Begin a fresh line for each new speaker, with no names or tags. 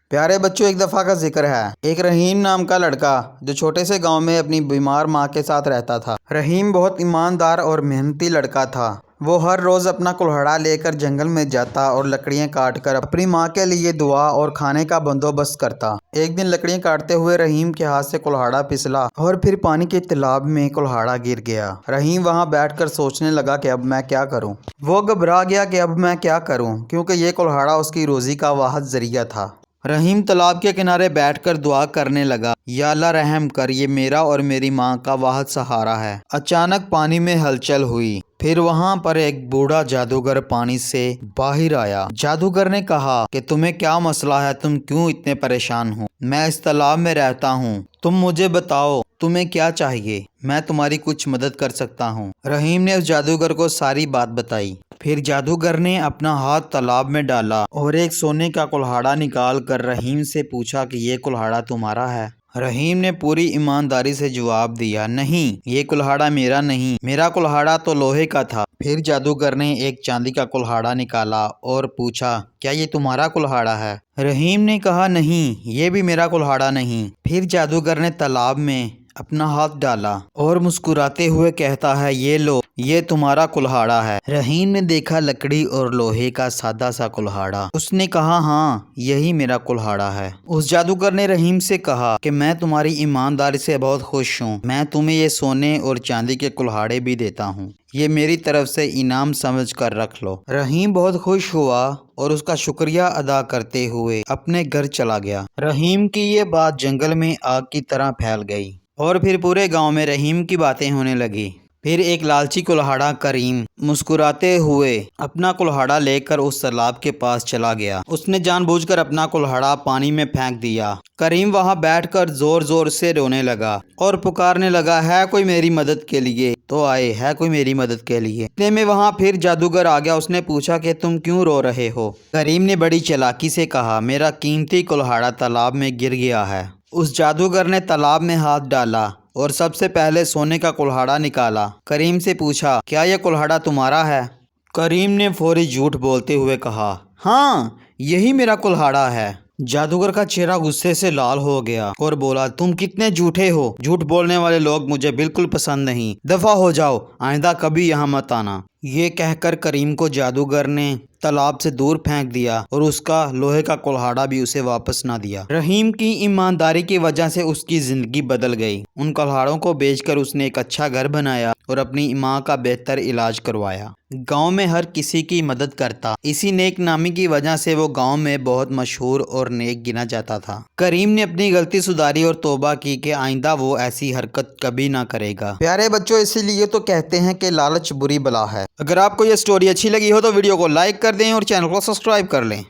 پیارے بچوں، ایک دفعہ کا ذکر ہے۔ ایک رحیم نام کا لڑکا جو چھوٹے سے گاؤں میں اپنی بیمار ماں کے ساتھ رہتا تھا۔ رحیم بہت ایماندار اور محنتی لڑکا تھا۔ وہ ہر روز اپنا کلہاڑا لے کر جنگل میں جاتا اور لکڑیاں کاٹ کر اپنی ماں کے لیے دعا اور کھانے کا بندوبست کرتا۔ ایک دن لکڑیاں کاٹتے ہوئے رحیم کے ہاتھ سے کلہاڑا پھسلا اور پھر پانی کے تالاب میں کلہاڑا گر گیا۔ رحیم وہاں بیٹھ کر سوچنے لگا کہ اب میں کیا کروں۔ وہ گھبرا گیا کہ اب میں کیا کروں، کیونکہ یہ کلہاڑا اس کی روزی کا واحد ذریعہ تھا۔ رحیم تالاب کے کنارے بیٹھ کر دعا کرنے لگا، یا اللہ رحم کر، یہ میرا اور میری ماں کا واحد سہارا ہے۔ اچانک پانی میں ہلچل ہوئی، پھر وہاں پر ایک بوڑھا جادوگر پانی سے باہر آیا۔ جادوگر نے کہا کہ تمہیں کیا مسئلہ ہے، تم کیوں اتنے پریشان ہو؟ میں اس تالاب میں رہتا ہوں، تم مجھے بتاؤ تمہیں کیا چاہیے، میں تمہاری کچھ مدد کر سکتا ہوں۔ رحیم نے اس جادوگر کو ساری بات بتائی۔ پھر جادوگر نے اپنا ہاتھ تالاب میں ڈالا اور ایک سونے کا کلہاڑا نکال کر رحیم سے پوچھا کہ یہ کلہاڑا تمہارا ہے؟ رحیم نے پوری ایمانداری سے جواب دیا، نہیں، یہ کلہاڑا میرا نہیں، میرا کلہاڑا تو لوہے کا تھا۔ پھر جادوگر نے ایک چاندی کا کلہاڑا نکالا اور پوچھا، کیا یہ تمہارا کلہاڑا ہے؟ رحیم نے کہا، نہیں، یہ بھی میرا کلہاڑا نہیں۔ پھر جادوگر نے تالاب میں اپنا ہاتھ ڈالا اور مسکراتے ہوئے کہتا ہے، یہ لو، یہ تمہارا کلہاڑا ہے۔ رحیم نے دیکھا لکڑی اور لوہے کا سادہ سا کلہاڑا۔ اس نے کہا، ہاں، یہی میرا کلہاڑا ہے۔ اس جادوگر نے رحیم سے کہا کہ میں تمہاری ایمانداری سے بہت خوش ہوں، میں تمہیں یہ سونے اور چاندی کے کلہاڑے بھی دیتا ہوں، یہ میری طرف سے انعام سمجھ کر رکھ لو۔ رحیم بہت خوش ہوا اور اس کا شکریہ ادا کرتے ہوئے اپنے گھر چلا گیا۔ رحیم کی یہ بات جنگل میں آگ کی طرح پھیل گئی اور پھر پورے گاؤں میں رحیم کی باتیں ہونے لگی۔ پھر ایک لالچی کلہاڑا کریم مسکراتے ہوئے اپنا کلہاڑا لے کر اس تالاب کے پاس چلا گیا۔ اس نے جان بوجھ کر اپنا کلہاڑا پانی میں پھینک دیا۔ کریم وہاں بیٹھ کر زور زور سے رونے لگا اور پکارنے لگا، ہے کوئی میری مدد کے لیے تو آئے، ہے کوئی میری مدد کے لیے۔ اتنے میں وہاں پھر جادوگر آ گیا۔ اس نے پوچھا کہ تم کیوں رو رہے ہو؟ کریم نے بڑی چالاکی سے کہا، میرا قیمتی کلہاڑا تالاب میں گر گیا ہے۔ اس جادوگر نے تالاب میں ہاتھ ڈالا اور سب سے پہلے سونے کا کلہاڑا نکالا۔ کریم سے پوچھا، کیا یہ کلہاڑا تمہارا ہے؟ کریم نے فوری جھوٹ بولتے ہوئے کہا، ہاں، یہی میرا کلہاڑا ہے۔ جادوگر کا چہرہ غصے سے لال ہو گیا اور بولا، تم کتنے جھوٹے ہو، جھوٹ بولنے والے لوگ مجھے بالکل پسند نہیں، دفع ہو جاؤ، آئندہ کبھی یہاں مت آنا۔ یہ کہہ کر کریم کو جادوگر نے تالاب سے دور پھینک دیا اور اس کا لوہے کا کلہاڑا بھی اسے واپس نہ دیا۔ رحیم کی ایمانداری کی وجہ سے اس کی زندگی بدل گئی۔ ان کلہاڑوں کو بیچ کر اس نے ایک اچھا گھر بنایا اور اپنی ماں کا بہتر علاج کروایا۔ گاؤں میں ہر کسی کی مدد کرتا، اسی نیک نامی کی وجہ سے وہ گاؤں میں بہت مشہور اور نیک گنا جاتا تھا۔ کریم نے اپنی غلطی سدھاری اور توبہ کی کہ آئندہ وہ ایسی حرکت کبھی نہ کرے گا۔ پیارے بچوں، اسی لیے تو کہتے ہیں کہ لالچ بری بلا ہے۔ اگر آپ کو یہ سٹوری اچھی لگی ہو تو ویڈیو کو لائک کر دیں اور چینل کو سبسکرائب کر لیں۔